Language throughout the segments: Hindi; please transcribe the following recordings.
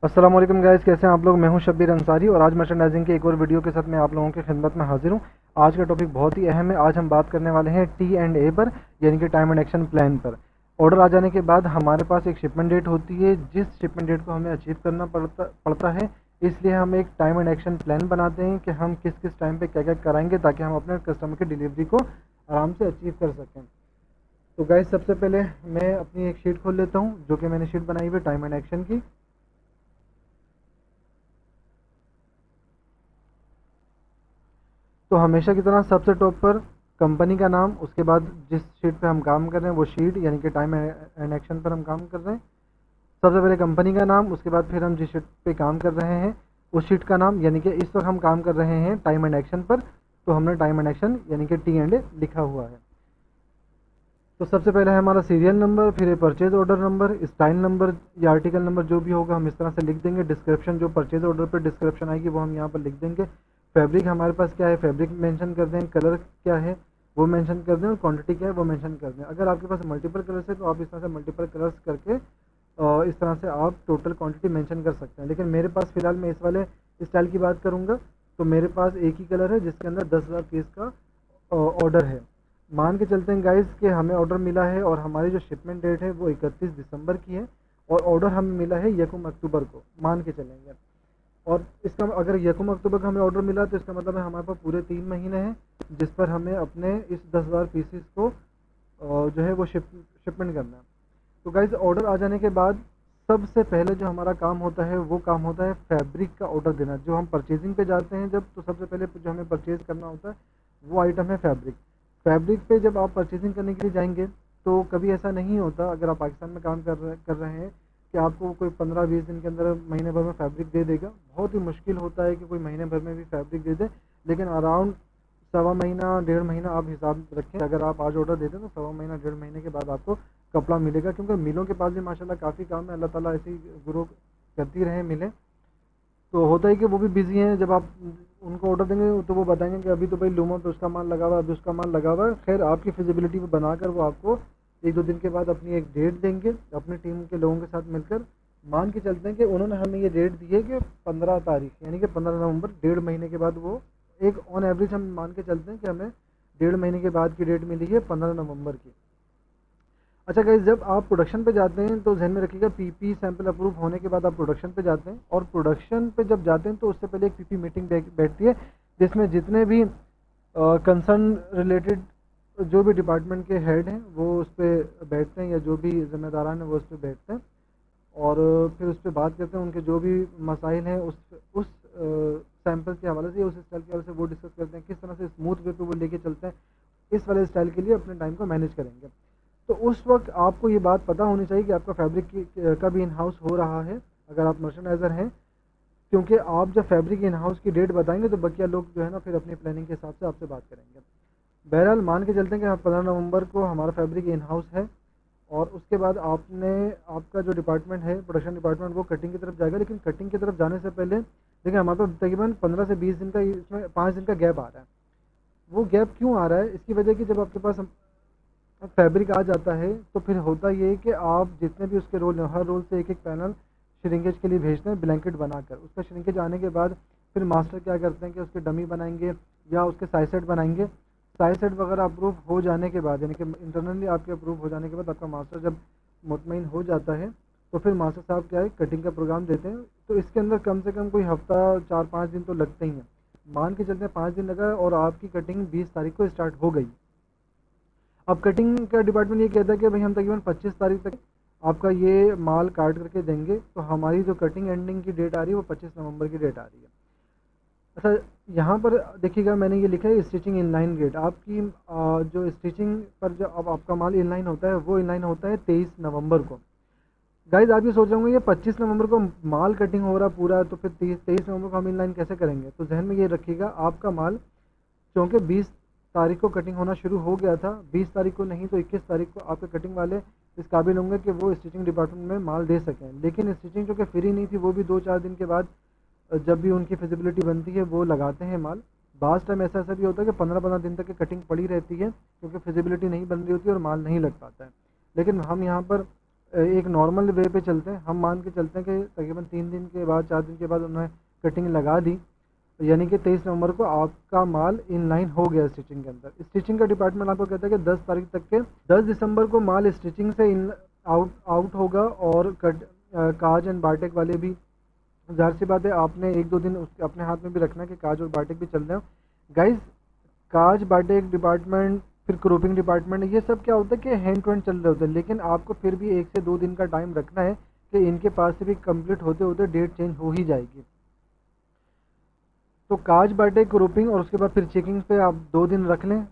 अस्सलाम वालेकुम गाइस, कैसे हैं आप लोग। मैं हूं शब्बीर अंसारी और आज मर्चेंडाइजिंग के एक और वीडियो के साथ मैं आप लोगों की खिदमत में हाजिर हूं। आज का टॉपिक बहुत ही अहम है। आज हम बात करने वाले हैं T&A पर, यानी कि टाइम एंड एक्शन प्लान पर। ऑर्डर आ जाने के बाद हमारे पास एक शिपमेंट डेट होती है, जिस शिपमेंट डेट को हमें अचीव करना पड़ता है। इसलिए हम एक टाइम एंड एक्शन प्लान बनाते हैं कि हम किस किस टाइम पे क्या क्या कराएंगे ताकि हम अपने कस्टमर की डिलीवरी को आराम से अचीव कर सकें। तो गाइस, सबसे पहले मैं अपनी एक शीट खोल लेता हूँ, जो कि मैंने शीट बनाई हुई है टाइम एंड एक्शन की। तो हमेशा की तरह सबसे टॉप पर कंपनी का नाम, उसके बाद जिस शीट पे हम काम कर रहे हैं वो शीट, यानी कि टाइम एंड एक्शन पर हम काम कर रहे हैं। सबसे पहले कंपनी का नाम, उसके बाद फिर हम जिस शीट पे काम कर रहे हैं उस शीट का नाम, यानी कि इस वक्त हम काम कर रहे हैं टाइम एंड एक्शन पर, तो हमने टाइम एंड एक्शन यानी कि T&A लिखा हुआ है। तो सबसे पहले है हमारा सीरियल नंबर, फिर ये purchase order number, style number या आर्टिकल नंबर जो भी होगा हम इस तरह से लिख देंगे। डिस्क्रिप्शन, जो परचेज ऑर्डर पर डिस्क्रिप्शन आएगी वो हम यहाँ पर लिख देंगे। फैब्रिक हमारे पास क्या है, फैब्रिक मेंशन कर दें। कलर क्या है वो मेंशन कर दें, और क्वांटिटी क्या है वो मेंशन कर दें। अगर आपके पास मल्टीपल कलर्स है तो आप इस तरह से मल्टीपल कलर्स करके इस तरह से आप टोटल क्वांटिटी मेंशन कर सकते हैं। लेकिन मेरे पास फ़िलहाल मैं इस वाले स्टाइल की बात करूँगा, तो मेरे पास एक ही कलर है जिसके अंदर 10,000 पीस का ऑर्डर है। मान के चलते हैं गाइस कि हमें ऑर्डर मिला है और हमारी जो शिपमेंट डेट है वो 31 दिसंबर की है, और ऑर्डर हमें मिला है 1 अक्टूबर को, मान के चलेंगे। और इसका अगर 1 अक्टूबर को हमें ऑर्डर मिला तो इसका मतलब है हमारे पास पूरे 3 महीने हैं जिस पर हमें अपने इस 10,000 पीसीस को जो है वो शिपमेंट करना है। तो गाइस, ऑर्डर आ जाने के बाद सबसे पहले जो हमारा काम होता है वो काम होता है फैब्रिक का ऑर्डर देना। जो हम परचेजिंग पे जाते हैं जब, तो सबसे पहले जो हमें परचेज करना होता है वो आइटम है फैब्रिक। फैब्रिक पे जब आप परचेजिंग करने के लिए जाएंगे तो कभी ऐसा नहीं होता, अगर आप पाकिस्तान में काम कर रहे हैं, कि आपको कोई 15-20 दिन के अंदर, महीने भर में फैब्रिक दे देगा। बहुत ही मुश्किल होता है कि कोई महीने भर में भी फैब्रिक दे दे। लेकिन अराउंड सवा महीना, 1.5 महीना आप हिसाब रखें। अगर आप आज ऑर्डर देते हैं तो सवा महीना, 1.5 महीने के बाद आपको कपड़ा मिलेगा, क्योंकि मिलों के पास भी माशाल्लाह काफ़ी काम है। अल्लाह ताला ऐसी ग्रो करती रहे मिलें। तो होता है कि वो भी बिजी हैं। जब आप उनको ऑर्डर देंगे तो वो बताएंगे कि अभी तो भाई लूमा पे उसका माल लगा हुआ है, अभी उसका माल लगा हुआ है। खैर, आपकी फिजिबिलिटी को बनाकर वो आपको 1-2 दिन के बाद अपनी एक डेट देंगे अपनी टीम के लोगों के साथ मिलकर। मान के चलते हैं कि उन्होंने हमें ये डेट दी है कि 15 तारीख, यानी कि 15 नवंबर, 1.5 महीने के बाद वो, एक ऑन एवरेज हम मान के चलते हैं कि हमें 1.5 महीने के बाद की डेट मिली है 15 नवंबर की। अच्छा गाइस, जब आप प्रोडक्शन पे जाते हैं तो ध्यान में रखिएगा, पीपी सैंपल अप्रूव होने के बाद आप प्रोडक्शन पे जाते हैं, और प्रोडक्शन पे जब जाते हैं तो उससे पहले एक पीपी मीटिंग बैठती है, जिसमें जितने भी कंसर्न रिलेटेड जो भी डिपार्टमेंट के हेड हैं वो उस पर बैठते हैं, या जो भी जिम्मेदारान हैं वो उस पर बैठते हैं, और फिर उस पर बात करते हैं। उनके जो भी मसाइल हैं उस सैंपल के हवाले से, उस स्टाइल के हवाले से वो डिस्कस करते हैं, किस तरह से स्मूथ वे पे वो लेके चलते हैं, इस वाले स्टाइल के लिए अपने टाइम को मैनेज करेंगे। तो उस वक्त आपको ये बात पता होनी चाहिए कि आपका फैब्रिक का भी इन हाउस हो रहा है, अगर आप मर्चेंडाइजर हैं। क्योंकि आप जब फैब्रिक इन हाउस की डेट बताएंगे तो बकिया लोग जो है ना फिर अपनी प्लानिंग के हिसाब से आपसे बात करेंगे। बहरहाल, मान के चलते हैं कि 15 नवंबर को हमारा फैब्रिक इन हाउस है, और उसके बाद आपका जो डिपार्टमेंट है, प्रोडक्शन डिपार्टमेंट, वो कटिंग की तरफ जाएगा। लेकिन कटिंग की तरफ जाने से पहले देखिए, हमारे पास तकरीबन 15 से 20 दिन का, इसमें 5 दिन का गैप आ रहा है। वो गैप क्यों आ रहा है? इसकी वजह कि जब आपके पास फैब्रिक आ जाता है तो फिर होता ये है कि आप जितने भी उसके रोल हैं, हर रोल से एक एक पैनल श्रिंकेज के लिए भेजते हैं, ब्लैंकेट बनाकर। उसका श्रिंकेज आने के बाद फिर मास्टर क्या करते हैं कि उसके डमी बनाएंगे या उसके साइज सेट बनाएंगे। साइज सेट वगैरह अप्रूव हो जाने के बाद, यानी कि इंटरनली आपके अप्रूव हो जाने के बाद, आपका मास्टर जब मुतमईन हो जाता है तो फिर मास्टर साहब क्या है, कटिंग का प्रोग्राम देते हैं। तो इसके अंदर कम से कम कोई हफ्ता, 4-5 दिन तो लगते ही हैं। मान के चलते हैं 5 दिन लगा और आपकी कटिंग 20 तारीख को स्टार्ट हो गई। अब कटिंग का डिपार्टमेंट ये कहता है कि भाई हम तकरीबन 25 तारीख तक आपका ये माल काट करके देंगे, तो हमारी जो कटिंग एंडिंग की डेट आ रही है वो 25 नवंबर की डेट आ रही है। अच्छा, यहाँ पर देखिएगा, मैंने ये लिखा है स्टिचिंग इनलाइन डेट। आपकी जो स्टिचिंग पर जो अब आपका माल इनलाइन होता है वो इनलाइन होता है 23 नवंबर को। गाइज, आप ये सोच रहे होंगे ये 25 नवंबर को माल कटिंग हो रहा है पूरा, तो फिर 23 नवंबर को हम इनलाइन कैसे करेंगे? तो जहन में ये रखिएगा, आपका माल क्योंकि 20 तारीख को कटिंग होना शुरू हो गया था, 20 तारीख को नहीं तो 21 तारीख को आपके कटिंग वाले इस काबिल होंगे कि वो स्टिचिंग डिपार्टमेंट में माल दे सकें। लेकिन स्टिचिंग जो कि फ्री नहीं थी, वो भी 2-4 दिन के बाद जब भी उनकी फिजिबिलिटी बनती है वो लगाते हैं माल। बास टाइम ऐसा ऐसा भी होता है कि 15-15 दिन तक की कटिंग पड़ी रहती है, क्योंकि फिजिबिलिटी नहीं बन रही होती और माल नहीं लग पाता है। लेकिन हम यहाँ पर एक नॉर्मल वे पे चलते हैं, हम मान के चलते हैं कि तकरीबन 3 दिन के बाद 4 दिन के बाद उन्होंने कटिंग लगा दी, यानी कि 23 नवंबर को आपका माल इन लाइन हो गया स्टिचिंग के अंदर। स्टिचिंग का डिपार्टमेंट आपको कहता है कि 10 तारीख तक के 10 दिसंबर को माल स्टिचिंग से इन आउट आउट होगा, और काज एंड बारटेक वाले भी, ज़ाहिर सी बात है आपने 1-2 दिन उसके अपने हाथ में भी रखना है कि काज और बारटेक भी चल रहे हो गाइज। काज बारटेक डिपार्टमेंट, फिर क्रोपिंग डिपार्टमेंट, ये सब क्या होता है कि हैंड टू हैंड चल रहे होते हैं, लेकिन आपको फिर भी 1 से 2 दिन का टाइम रखना है कि इनके पास से भी कंप्लीट होते होते डेट चेंज हो ही जाएगी। तो काज बारटेक क्रोपिंग और उसके बाद फिर चेकिंग पे आप 2 दिन रख लें।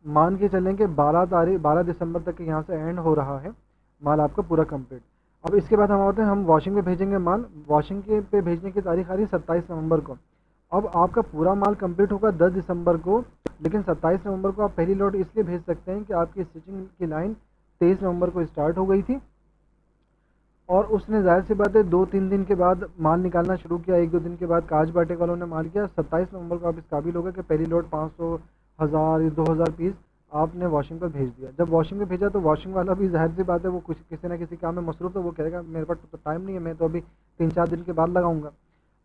मान के चलें कि 12 दिसंबर तक यहाँ से एंड हो रहा है माल आपका पूरा कंप्लीट। अब इसके बाद हम आते हैं, हम वॉशिंग पे भेजेंगे माल। वॉशिंग के पे भेजने की तारीख आ रही है 27 नवंबर को। अब आपका पूरा माल कंप्लीट होगा 10 दिसंबर को, लेकिन 27 नवंबर को आप पहली लॉट इसलिए भेज सकते हैं कि आपकी स्टिचिंग की लाइन 23 नवंबर को स्टार्ट हो गई थी, और उसने ज़ाहिर सी बात है 2-3 दिन के बाद माल निकालना शुरू किया। 1-2 दिन के बाद काज बाटेक वालों ने माल किया। 27 नवंबर को आप इस काबिल हो गए कि पहली लोड 500, 1000 या 2000 पीस आपने वॉशिंग पर भेज दिया। जब वॉशिंग पे भेजा तो वॉशिंग वाला भी ज़ाहिर सी बात है वो कुछ किसी ना किसी काम में मसरूफ़ है, वो कहेगा मेरे पास तो टाइम नहीं है, मैं तो अभी 3-4 दिन के बाद लगाऊंगा।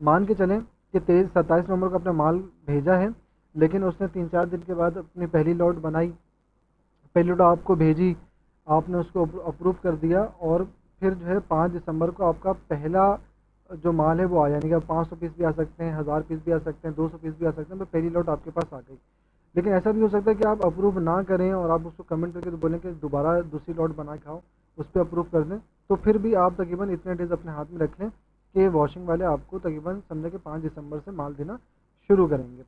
मान के चलें कि 27 नवंबर को अपना माल भेजा है, लेकिन उसने 3-4 दिन के बाद अपनी पहली लॉट बनाई, पहली लॉट आपको भेजी, आपने उसको अप्रूव कर दिया, और फिर जो है 5 दिसंबर को आपका पहला जो माल है वो आया, यानी कि 500 पीस भी आ सकते हैं, 1000 पीस भी आ सकते हैं, 200 पीस भी आ सकते हैं, तो पहली लॉट आपके पास आ गई। लेकिन ऐसा भी हो सकता है कि आप अप्रूव ना करें और आप उसको कमेंट करके तो बोलें कि दोबारा दूसरी लॉट बना के आओ, उस पर अप्रूव कर दें, तो फिर भी आप तकरीबन इतने डेज अपने हाथ में रख लें कि वॉशिंग वाले आपको तकरीबन समझे कि 5 दिसंबर से माल देना शुरू करेंगे।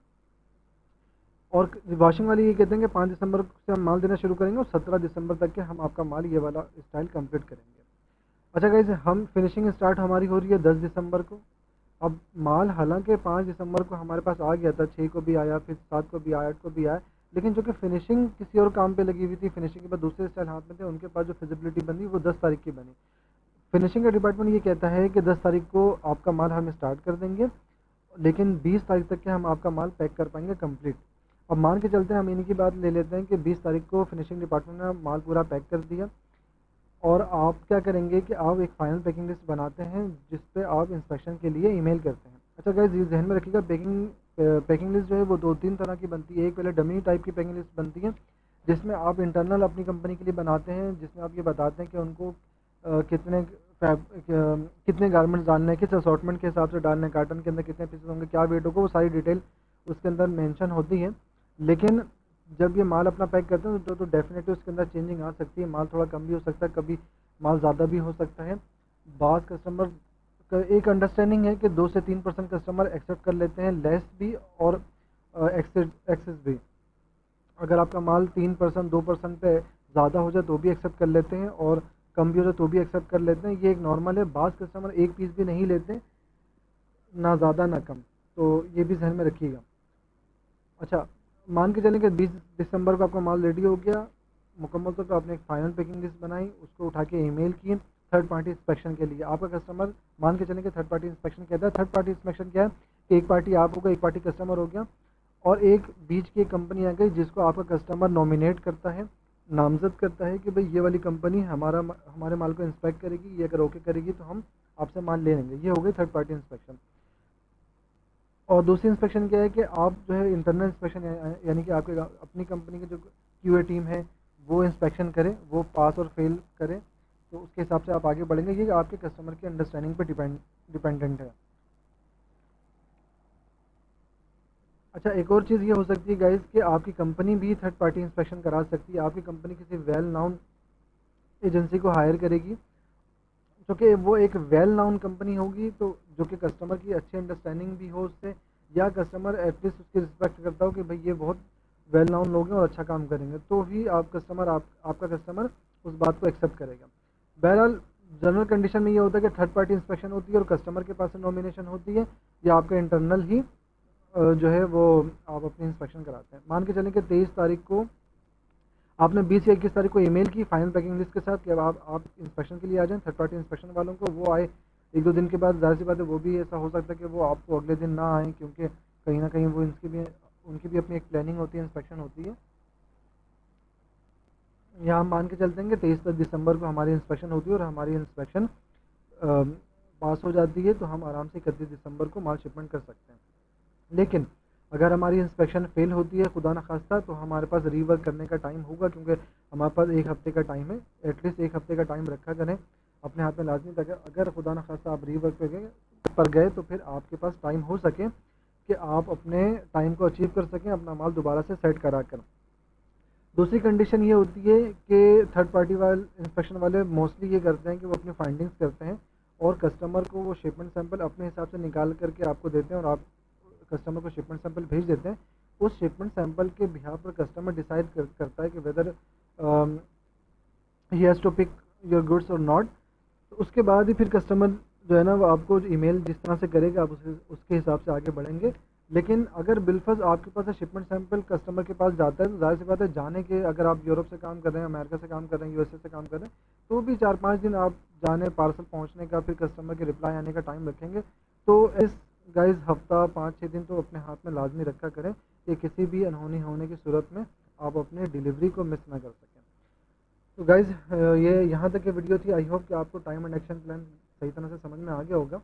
और वॉशिंग वाले ये कहते हैं कि 5 दिसंबर से हम माल देना शुरू करेंगे और 17 दिसंबर तक के हम आपका माल ये वाला स्टाइल कंप्लीट करेंगे। अच्छा गाइस, हम फिनिशिंग स्टार्ट हमारी हो रही है 10 दिसंबर को। अब माल हालांकि 5 दिसंबर को हमारे पास आ गया था, 6 को भी आया, फिर 7 को भी आया, 8 को भी आया, लेकिन जो कि फिनिशिंग किसी और काम पे लगी हुई थी, फिनिशिंग के बाद दूसरे स्टाइल हाथ में थे, उनके पास जो फिजिबिलिटी बनी वो 10 तारीख की बनी। फिनिशिंग का डिपार्टमेंट ये कहता है कि 10 तारीख को आपका माल हम स्टार्ट कर देंगे, लेकिन 20 तारीख तक के हम आपका माल पैक कर पाएंगे कंप्लीट। अब मान के चलते हैं, हम इन्हीं की बात ले लेते हैं कि 20 तारीख को फिनिशिंग डिपार्टमेंट ने माल पूरा पैक कर दिया, और आप क्या करेंगे कि आप एक फ़ाइनल पैकिंग लिस्ट बनाते हैं जिस पे आप इंस्पेक्शन के लिए ईमेल करते हैं। अच्छा गाइस, ये ध्यान में रखिएगा, पैकिंग लिस्ट जो है वो 2-3 तरह की बनती है। एक पहले डमी टाइप की पैकिंग लिस्ट बनती है, जिसमें आप इंटरनल अपनी कंपनी के लिए बनाते हैं, जिसमें आप ये बताते हैं कि उनको कितने कितने गारमेंट्स डालने हैं, किस असॉर्टमेंट के हिसाब से डालने हैं, कार्टन के अंदर कितने पीसेस होंगे, क्या वेट होगा, वो सारी डिटेल उसके अंदर मेंशन होती है। लेकिन जब ये माल अपना पैक करते हैं तो डेफिनेटली उसके अंदर चेंजिंग आ सकती है, माल थोड़ा कम भी हो सकता है, कभी माल ज़्यादा भी हो सकता है। बाज़ कस्टमर का एक अंडरस्टैंडिंग है कि 2 से 3% कस्टमर एक्सेप्ट कर लेते हैं, लेस भी और एक्सेस भी। अगर आपका माल 3% 2% पे ज़्यादा हो जाए तो भी एक्सेप्ट कर लेते हैं, और कम भी हो जाए तो भी एक्सेप्ट कर लेते हैं, ये एक नॉर्मल है। बाज़ कस्टमर एक पीस भी नहीं लेते, ना ज़्यादा ना कम, तो ये भी ध्यान में रखिएगा। अच्छा, मान के चलें कि 20 दिसंबर को आपका माल रेडी हो गया मुकम्मल, तो आपने एक फ़ाइनल पैकिंग लिस्ट बनाई, उसको उठा के ईमेल किए थर्ड पार्टी इंस्पेक्शन के लिए। आपका कस्टमर, मान के चलें कि थर्ड पार्टी इंस्पेक्शन कहता है, थर्ड पार्टी इंस्पेक्शन क्या है कि एक पार्टी आप हो गए, एक पार्टी कस्टमर हो गया, और एक बीच की एक कंपनी आ गई जिसको आपका कस्टमर नॉमिनेट करता है, नामजद करता है कि भाई ये वाली कंपनी हमारे माल को इंस्पेक्ट करेगी, ये अगर ओके करेगी तो हम आपसे माल ले लेंगे। ये हो गई थर्ड पार्टी इंस्पेक्शन। और दूसरी इंस्पेक्शन क्या है कि आप जो है इंटरनल इंस्पेक्शन, यानी कि आपके अपनी कंपनी की जो क्यूए टीम है वो इंस्पेक्शन करे, वो पास और फेल करे, तो उसके हिसाब से आप आगे बढ़ेंगे। ये आपके कस्टमर की अंडरस्टैंडिंग पे डिपेंडेंट है। अच्छा, एक और चीज़ ये हो सकती है गाइस कि आपकी कंपनी भी थर्ड पार्टी इंस्पेक्शन करा सकती है। आपकी कंपनी किसी वेल नाउन एजेंसी को हायर करेगी, क्योंकि वो एक वेल नाउन कंपनी होगी, तो जो कि कस्टमर की अच्छी अंडरस्टैंडिंग भी हो उससे, या कस्टमर एटलीस्ट उसकी रिस्पेक्ट करता हो कि भाई ये बहुत वेल नाउन लोग हैं और अच्छा काम करेंगे, तो ही आपका कस्टमर उस बात को एक्सेप्ट करेगा। बहरहाल जनरल कंडीशन में ये होता है कि थर्ड पार्टी इंस्पेक्शन होती है और कस्टमर के पास से नॉमिनेशन होती है, या आपका इंटरनल ही जो है वो आप अपनी इंस्पेक्शन कराते हैं। मान के चलें कि 23 तारीख को आपने 20 या 21 तारीख को ईमेल की फाइनल पैकिंग लिस्ट के साथ कि अब आप इंस्पेक्शन के लिए आ जाएं। थर्ड पार्टी इंस्पेक्शन वालों को वो आए 1-2 दिन के बाद, ज़ाहिर सी बात है वो भी ऐसा हो सकता है कि वो आपको अगले दिन ना आएँ, क्योंकि कहीं ना कहीं वो उनकी भी अपनी एक प्लानिंग होती है, इंस्पेक्शन होती है। यहाँ हम मान के चलते हैं कि 23 दिसंबर को हमारी इंस्पेक्शन होती है और हमारी इंस्पेक्शन पास हो जाती है, तो हम आराम से 31 दिसंबर को माल शिपमेंट कर सकते हैं। लेकिन अगर हमारी इंस्पेक्शन फेल होती है खुदा न खास्ता, तो हमारे पास रीवर्क करने का टाइम होगा, क्योंकि हमारे पास 1 हफ्ते का टाइम है। एटलीस्ट 1 हफ्ते का टाइम रखा करें अपने हाथ में लाजमी, ताकि अगर खुदा न खास्ता आप रीवर्क पर गए तो फिर आपके पास टाइम हो सके कि आप अपने टाइम को अचीव कर सकें, अपना माल दोबारा से सेट करा कर। दूसरी कंडीशन ये होती है कि थर्ड पार्टी वाले इंस्पेक्शन वाले मोस्टली ये करते हैं कि वो अपनी फाइंडिंग्स करते हैं और कस्टमर को वो शिपमेंट सैंपल अपने हिसाब से निकाल करके आपको देते हैं और आप कस्टमर को शिपमेंट सैंपल भेज देते हैं। उस शिपमेंट सैंपल के बिहाफ पर कस्टमर डिसाइड करता है कि whether he has to pick your goods और नॉट। तो उसके बाद ही फिर कस्टमर जो है ना वो आपको ईमेल जिस तरह से करेगा आप उसके हिसाब से आगे बढ़ेंगे। लेकिन अगर बिलफर्ज आपके पास शिपमेंट सैंपल कस्टमर के पास जाता है तो जाहिर सी बात है, जाने के अगर आप यूरोप से काम कर रहे हैं, अमेरिका से काम कर रहे हैं, यूएसए से काम कर रहे हैं, तो भी 4-5 दिन आप जाने पार्सल पहुंचने का, फिर कस्टमर के रिप्लाई आने का टाइम रखेंगे। तो इस गाइस हफ्ता 5-6 दिन तो अपने हाथ में लाजमी रखा करें कि किसी भी अनहोनी होने की सूरत में आप अपने डिलीवरी को मिस ना कर सकें। तो गाइस ये यहाँ तक की वीडियो थी। आई होप कि आपको टाइम एंड एक्शन प्लान सही तरह से समझ में आ गया होगा।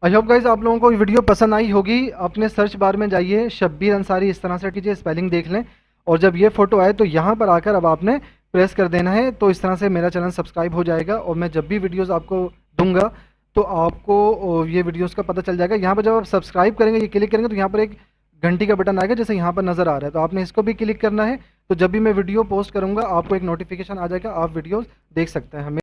आई होप गाइस आप लोगों को ये वीडियो पसंद आई होगी। अपने सर्च बार में जाइए, शब्बीर अंसारी इस तरह से कीजिए, स्पेलिंग देख लें, और जब ये फ़ोटो आए तो यहाँ पर आकर अब आपने प्रेस कर देना है। तो इस तरह से मेरा चैनल सब्सक्राइब हो जाएगा और मैं जब भी वीडियोज़ आपको दूंगा तो आपको ये वीडियोज़ का पता चल जाएगा। यहाँ पर जब आप सब्सक्राइब करेंगे, ये क्लिक करेंगे, तो यहाँ पर एक घंटी का बटन आएगा जैसे यहाँ पर नज़र आ रहा है, तो आपने इसको भी क्लिक करना है। तो जब भी मैं वीडियो पोस्ट करूँगा आपको एक नोटिफिकेशन आ जाएगा, आप वीडियोज़ देख सकते हैं। हमें